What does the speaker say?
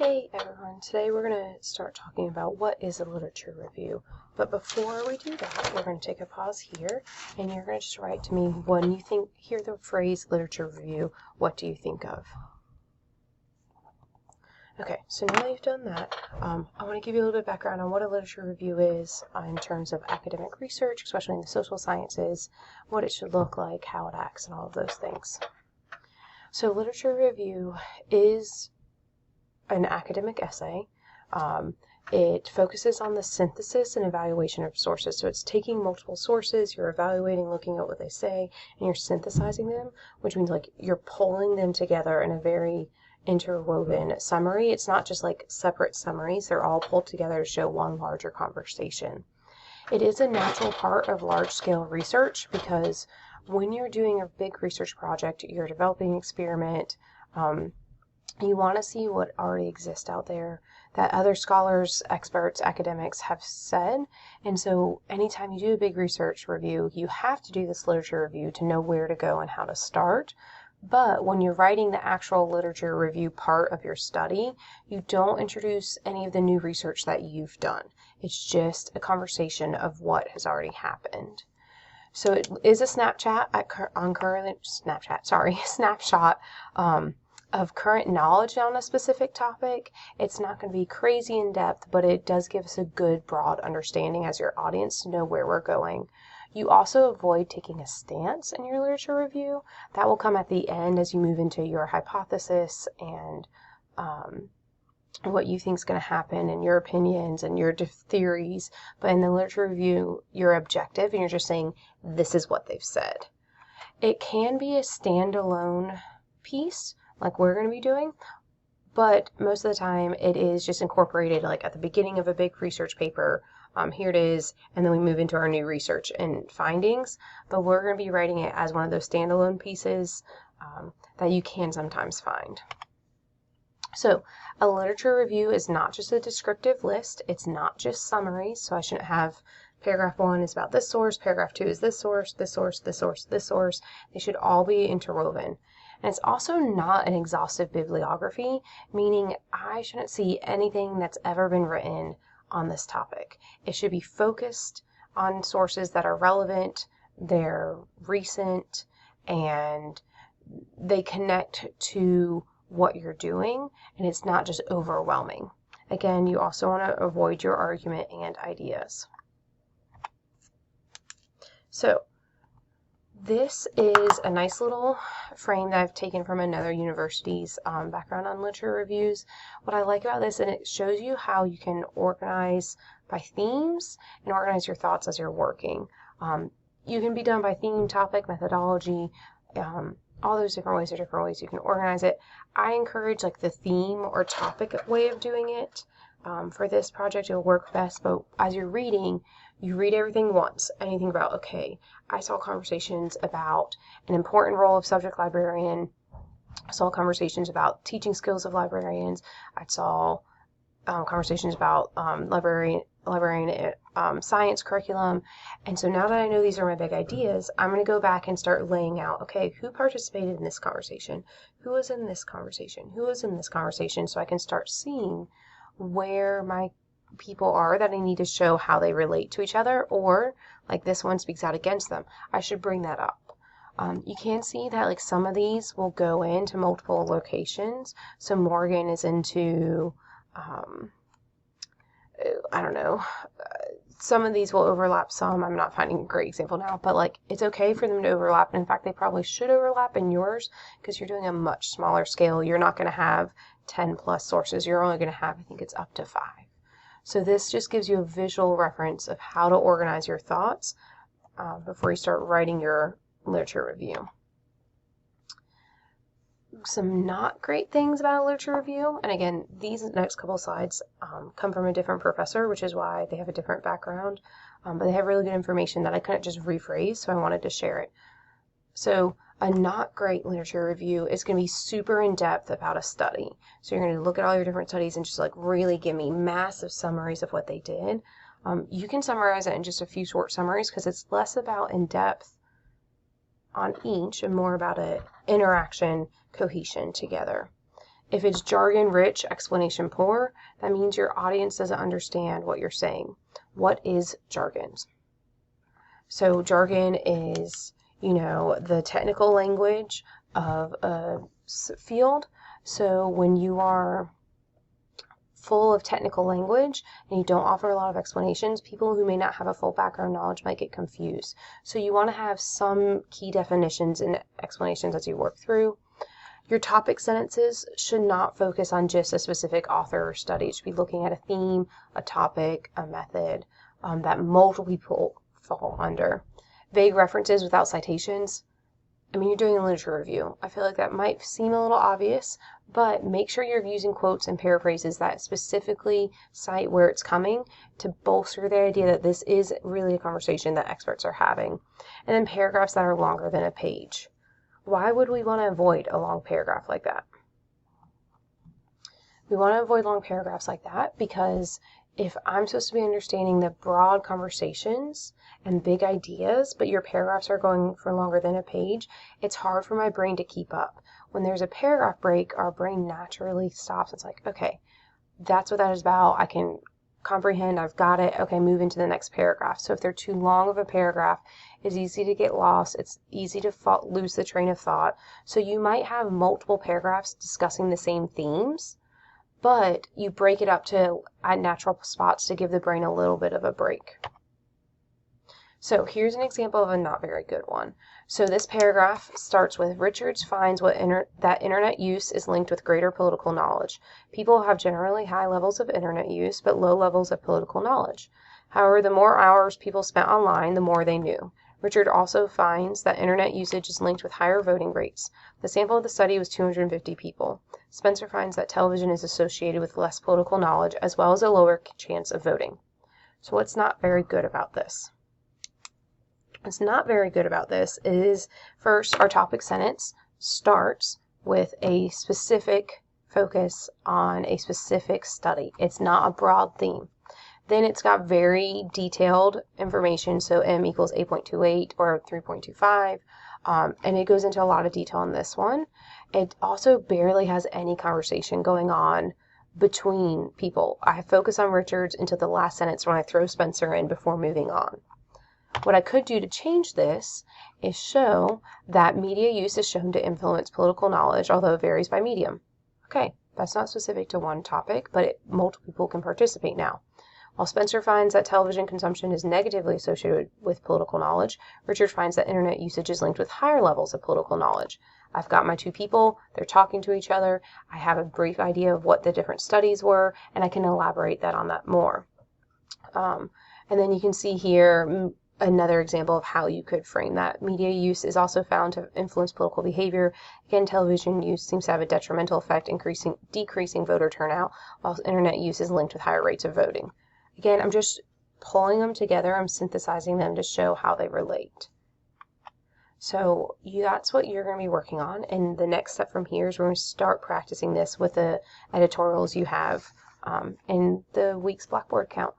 Hey everyone, today we're going to start talking about what is a literature review. But before we do that, we're going to take a pause here and you're going to just write to me when you hear the phrase literature review, what do you think of? Okay, so now that you've done that, I want to give you a little bit of background on what a literature review is in terms of academic research, especially in the social sciences, what it should look like, how it acts, and all of those things. So literature review is an academic essay. It focuses on the synthesis and evaluation of sources. So it's taking multiple sources, you're evaluating, looking at what they say, and you're synthesizing them, which means like you're pulling them together in a very interwoven summary. It's not just like separate summaries, they're all pulled together to show one larger conversation. It is a natural part of large-scale research because when you're doing a big research project, you're developing an experiment, you want to see what already exists out there that other scholars, experts, academics have said. And so anytime you do a big research review, you have to do this literature review to know where to go and how to start. But when you're writing the actual literature review part of your study, you don't introduce any of the new research that you've done. It's just a conversation of what has already happened. So it is a snapshot of current knowledge on a specific topic. It's not going to be crazy in depth, but it does give us a good broad understanding as your audience to know where we're going. You also avoid taking a stance in your literature review. That will come at the end as you move into your hypothesis and what you think is going to happen and your opinions and your theories. But in the literature review, you're objective and you're just saying, this is what they've said. It can be a standalone piece like we're going to be doing, but most of the time it is just incorporated like at the beginning of a big research paper. Here it is, and then we move into our new research and findings, but we're going to be writing it as one of those standalone pieces that you can sometimes find. So a literature review is not just a descriptive list, it's not just summaries, so I shouldn't have paragraph 1 is about this source, paragraph 2 is this source, this source, this source, this source. They should all be interwoven. And it's also not an exhaustive bibliography, meaning I shouldn't see anything that's ever been written on this topic. It should be focused on sources that are relevant, they're recent, and they connect to what you're doing, and it's not just overwhelming. Again, you also want to avoid your argument and ideas. So this is a nice little frame that I've taken from another university's background on literature reviews. What I like about this, and it shows you how you can organize by themes and organize your thoughts as you're working. You can be done by theme, topic, methodology, all those different ways you can organize it. I encourage like the theme or topic way of doing it. For this project, it'll work best, but as you're reading, you read everything once and you think about, okay, I saw conversations about an important role of subject librarian. I saw conversations about teaching skills of librarians. I saw conversations about librarian science curriculum. And so now that I know these are my big ideas, I'm going to go back and start laying out, okay, who participated in this conversation? Who was in this conversation? Who was in this conversation? So I can start seeing where my people are that I need to show how they relate to each other, or like this one speaks out against them. I should bring that up. You can see that like some of these will go into multiple locations. So Morgan is into I don't know, some of these will overlap some. I'm not finding a great example now, but like it's okay for them to overlap. And in fact, they probably should overlap in yours because you're doing a much smaller scale. You're not going to have 10 plus sources. You're only going to have, I think it's up to 5. So this just gives you a visual reference of how to organize your thoughts before you start writing your literature review. Some not great things about a literature review, and again, these next couple slides come from a different professor, which is why they have a different background, but they have really good information that I couldn't just rephrase, so I wanted to share it. So a not great literature review is going to be super in-depth about a study. So you're going to look at all your different studies and just like really give me massive summaries of what they did. You can summarize it in just a few short summaries because it's less about in-depth on each and more about an interaction, cohesion together. If it's jargon rich, explanation poor, that means your audience doesn't understand what you're saying. What is jargon? So jargon is, the technical language of a field. So when you are full of technical language and you don't offer a lot of explanations, people who may not have a full background knowledge might get confused. So you want to have some key definitions and explanations as you work through. Your topic sentences should not focus on just a specific author or study. It should be looking at a theme, a topic, a method that multiple people fall under. Vague references without citations. You're doing a literature review. I feel like that might seem a little obvious, but make sure you're using quotes and paraphrases that specifically cite where it's coming to bolster the idea that this is really a conversation that experts are having. And then paragraphs that are longer than a page. Why would we want to avoid a long paragraph like that? We want to avoid long paragraphs like that because if I'm supposed to be understanding the broad conversations and big ideas, but your paragraphs are going for longer than a page, it's hard for my brain to keep up. When there's a paragraph break, our brain naturally stops. It's like, okay, that's what that is about. I can comprehend, I've got it. Okay, move into the next paragraph. So if they're too long of a paragraph, it's easy to get lost. It's easy to lose the train of thought. So you might have multiple paragraphs discussing the same themes, but you break it up at natural spots to give the brain a little bit of a break. So here's an example of a not very good one. So this paragraph starts with, Richards finds that internet use is linked with greater political knowledge. People have generally high levels of internet use, but low levels of political knowledge. However, the more hours people spent online, the more they knew. Richard also finds that internet usage is linked with higher voting rates. The sample of the study was 250 people. Spencer finds that television is associated with less political knowledge as well as a lower chance of voting. So what's not very good about this? What's not very good about this is, first, our topic sentence starts with a specific focus on a specific study. It's not a broad theme. Then it's got very detailed information, so M equals 8.28 or 3.25, and it goes into a lot of detail in this one. It also barely has any conversation going on between people. I focus on Richards until the last sentence when I throw Spencer in before moving on. What I could do to change this is show that media use is shown to influence political knowledge, although it varies by medium. Okay, that's not specific to one topic, but multiple people can participate now. While Spencer finds that television consumption is negatively associated with political knowledge, Richard finds that internet usage is linked with higher levels of political knowledge. I've got my two people, they're talking to each other, I have a brief idea of what the different studies were, and I can elaborate on that more. And then you can see here another example of how you could frame that. Media use is also found to influence political behavior. Again, television use seems to have a detrimental effect, decreasing voter turnout, while internet use is linked with higher rates of voting. Again, I'm just pulling them together. I'm synthesizing them to show how they relate. So that's what you're going to be working on. And the next step from here is we're going to start practicing this with the editorials you have in the week's Blackboard count.